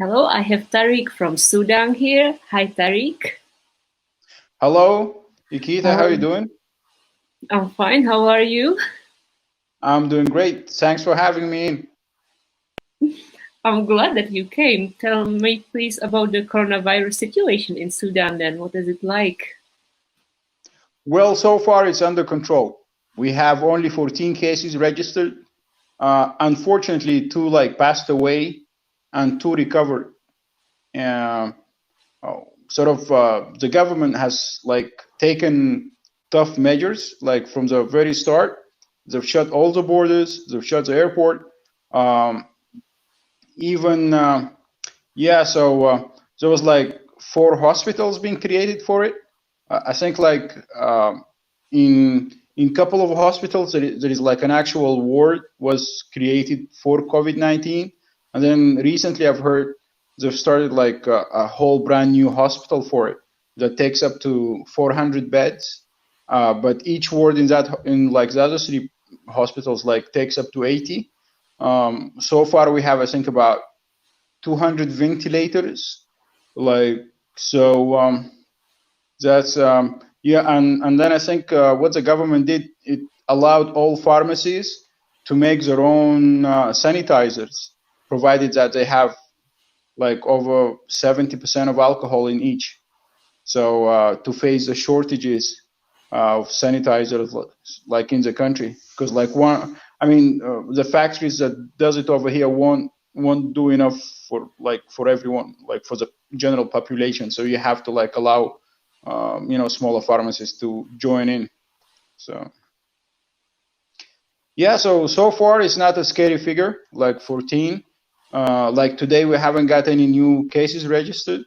Hello, I have Tarig from Sudan here. Hi, Tarig. Hello, Ikita, how How are you doing? I'm fine. How are you? I'm doing great. Thanks for having me in. I'm glad that you came. Tell me, please, about the coronavirus situation in Sudan. Then, what is it like? Well, so far it's under control. We have only 14 cases registered. Unfortunately, two passed away and two recovered. Uh, the government has taken tough measures from the very start. They've shut all the borders. They've shut the airport. Um, even Yeah, there was four hospitals being created for it. I think in couple of hospitals there is like an actual ward was created for COVID-19, and then recently I've heard they've started a whole brand new hospital for it that takes up to 400 beds. But each ward in the other three hospitals takes up to 80. So far we have I think about 200 ventilators. Like so, that's yeah, and then I think what the government did, it allowed all pharmacies to make their own sanitizers, provided that they have like over 70% of alcohol in each. So to face the shortages of sanitizers like in the country, because the factories that does it over here won't do enough for everyone, like for the general population. So you have to allow smaller pharmacies to join in. So yeah, so far it's not a scary figure like 14. Like today we haven't got any new cases registered.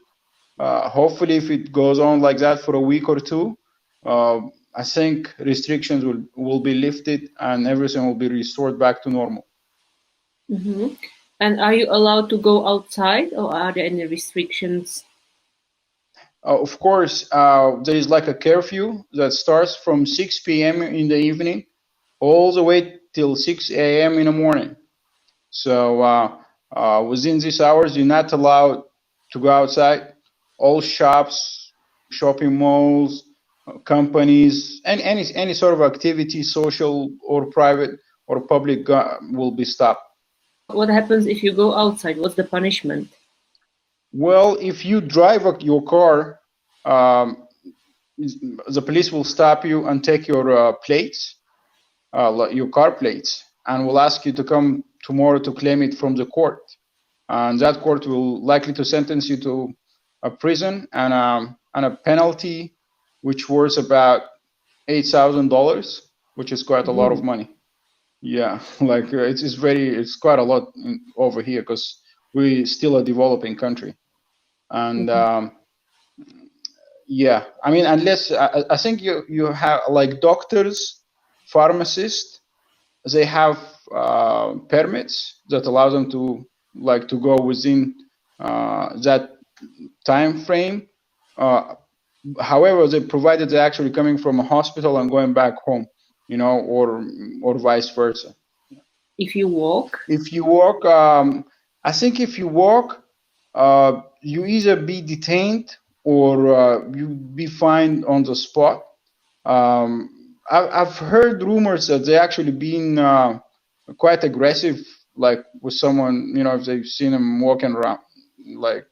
Hopefully, if it goes on like that for a week or two, I think restrictions will be lifted and everything will be restored back to normal. hmm And are you allowed to go outside, or are there any restrictions? Of course, there is like a curfew that starts from 6 p.m. in the evening all the way till 6 a.m. in the morning. So within these hours, you're not allowed to go outside. All shops, shopping malls, companies, and any sort of activity, social or private or public, will be stopped. What happens if you go outside? What's the punishment? Well, if you drive your car, um, the police will stop you and take your plates, your car plates, and will ask you to come tomorrow to claim it from the court. And that court will likely to sentence you to a prison and a penalty, which was about $8,000, which is quite a lot of Mhm. money. Yeah, it's quite a lot over here because we still a developing country, and Mhm. yeah, I mean, unless I think you have like doctors, pharmacists, they have permits that allow them to to go within that time frame. Uh, However, they provided they're actually coming from a hospital and going back home, or vice versa. If you walk, If you walk, I think if you walk, you either be detained or you be fined on the spot. I've heard rumors that they actually been quite aggressive, like with someone, if they've seen him walking around, like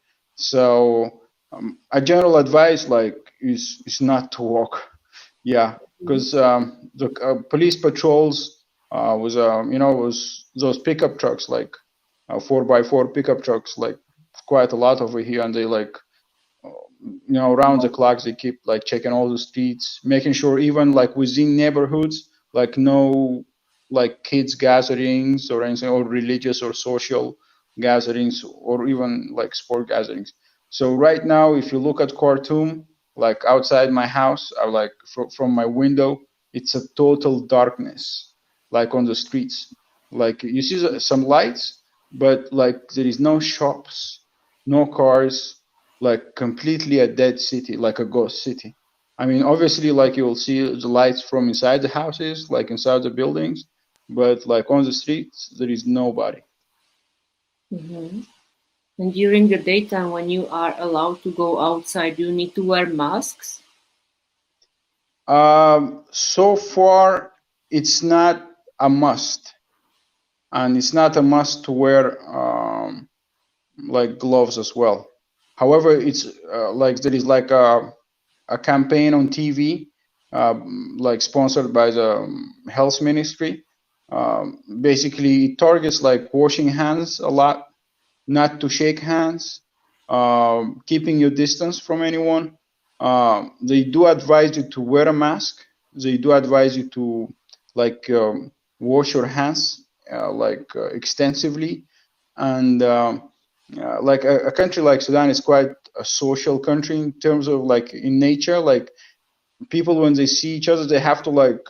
so. A general advice, is not to walk. Yeah, because the police patrols was was those pickup trucks, like 4x4 pickup trucks, like quite a lot over here, and they around the clock they keep checking all the streets, making sure even within neighborhoods, no kids gatherings or anything, or religious or social gatherings, or even sport gatherings. So right now, if you look at Khartoum, outside my house, or from my window, it's a total darkness, on the streets. You see some lights, but there is no shops, no cars, completely a dead city, like a ghost city. I mean, obviously, you'll see the lights from inside the houses, inside the buildings, but on the streets, there is nobody. Mhm. And during the daytime, when you are allowed to go outside, you need to wear masks? So far, it's not a must, and it's not a must to wear like gloves as well. However, it's like there is like a campaign on TV, like sponsored by the health ministry. Basically, it targets like washing hands a lot, not to shake hands, keeping your distance from anyone. They do advise you to wear a mask. They do advise you to like wash your hands extensively, and like a country like Sudan is quite a social country in terms of like in nature. Like people when they see each other, they have to like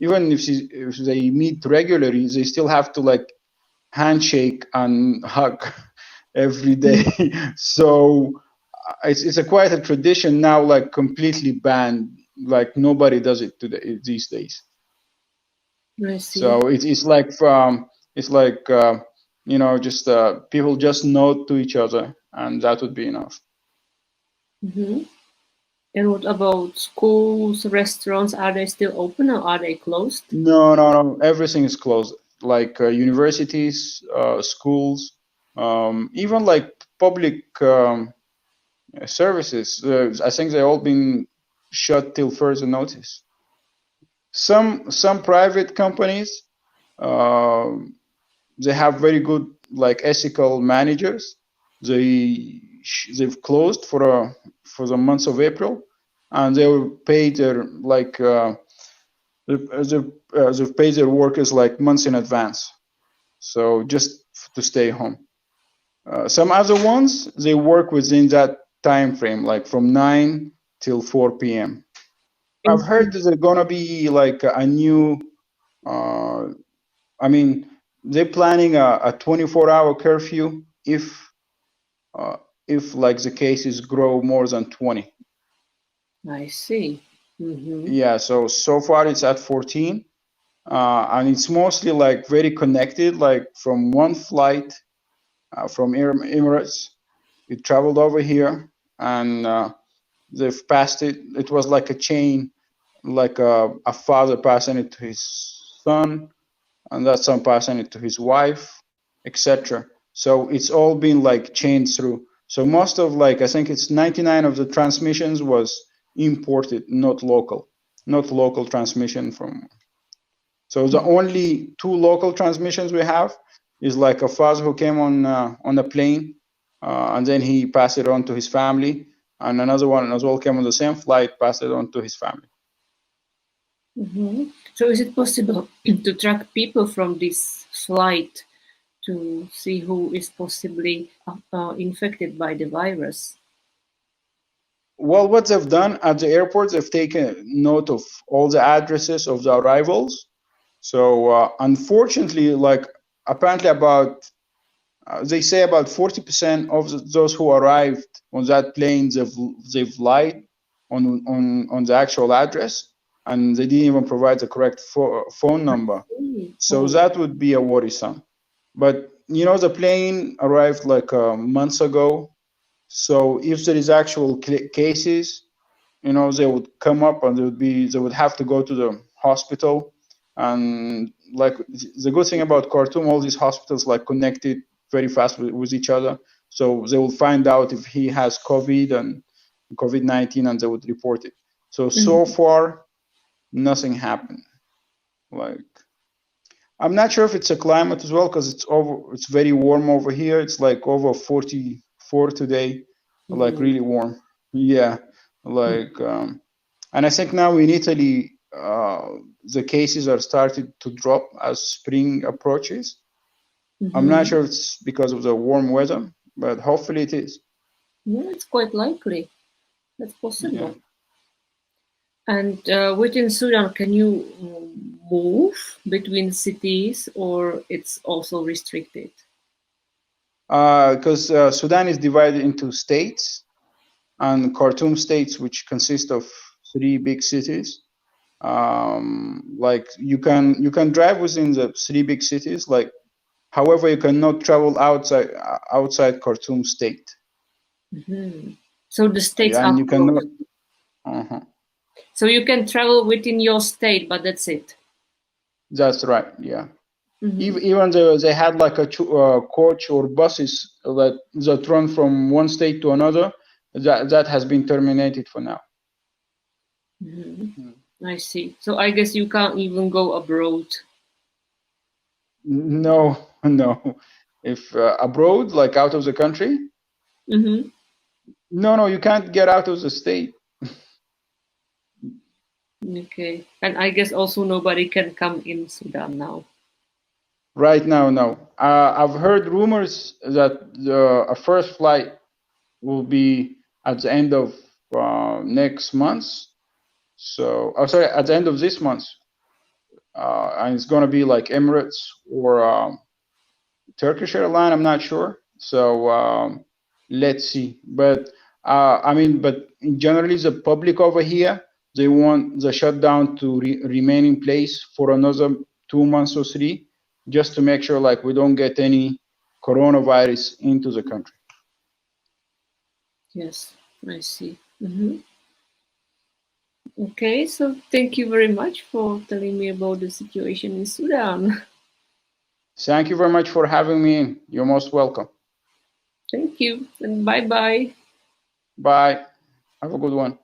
even if they meet regularly, they still have to like handshake and hug every day. So it's a quite a tradition now, like completely banned. Like nobody does it today these days. I see. So it's like just people just nod to each other, and that would be enough. Hmm. And what about schools, restaurants? Are they still open or are they closed? No, no, no. Everything is closed. Like universities, schools, even like public services. I think they all been shut till further notice. Some private companies, uh, they have very good like ethical managers. They've closed for the months of April, and they will pay their like they've paid their workers like months in advance. So just to stay home. Some other ones they work within that time frame, like from 9 till 4 p.m. I've heard In- there's gonna be like a new. Uh, I mean, they're planning a 24-hour curfew uh, if like the cases grow more than 20. I see. Hmm. Yeah, so far it's at 14, and it's mostly like very connected. Like from one flight from Emirates, it traveled over here, and they've passed it. It was like a chain, like a father passing it to his son, and that son passing it to his wife, etc. So it's all been like chained through. So most of like I think it's 99 of the transmissions was imported, not local transmission from. So the only two local transmissions we have is like a father who came on a plane, and then he passed it on to his family, and another one as well came on the same flight, passed it on to his family. Hmm. So is it possible to track people from this flight to see who is possibly infected by the virus? Well, what they've done at the airport, they've taken note of all the addresses of the arrivals. So unfortunately, like apparently about they say about 40% of those who arrived on that plane they've lied on the actual address, and they didn't even provide the correct phone number. So Oh. that would be a worrisome. But the plane arrived like months ago. So if there is actual cases, they would come up and they would have to go to the hospital. And like the good thing about Khartoum, all these hospitals like connected very fast with each other. So they will find out if he has COVID and COVID-19, and they would report it. So Mhm. far, nothing happened. Like I'm not sure if it's a climate as well, because it's very warm over here. It's like over 44 today, like Oh. really warm. Yeah, like and I think now in Italy, the cases are starting to drop as spring approaches. I'm not Mhm. sure if it's because of the warm weather, but hopefully it is. Yeah, it's quite likely. That's Yeah. possible. And within Sudan, can you move between cities or it's also restricted? Because Sudan is divided into states, and Khartoum states, which consist of three big cities. Like you can drive within the three big cities, like However, you cannot travel outside Khartoum state. So the states And are you cannot. closed. So you can travel within your state, but that's it. That's right. Yeah. Even though they had like a coach or buses that run from one state to another, that has been terminated for now. I see. So I guess you can't even go abroad. No, no. If abroad, like out of the country, no, you can't get out of the state. Okay. And I guess also nobody can come in Sudan now. Right now, no. I've heard rumors that a first flight will be at the end of next month. So, sorry, at the end of this month. And it's going to be like Emirates or Turkish airline. I'm not sure. So let's see. But but generally the public over here, they want the shutdown to remain in place for another 2 months or 3, just to make sure like we don't get any coronavirus into the country. Yes, I see. Okay, so thank you very much for telling me about the situation in Sudan. Thank you very much for having me in. You're most welcome. Thank you, and bye-bye. Bye. Have a good one.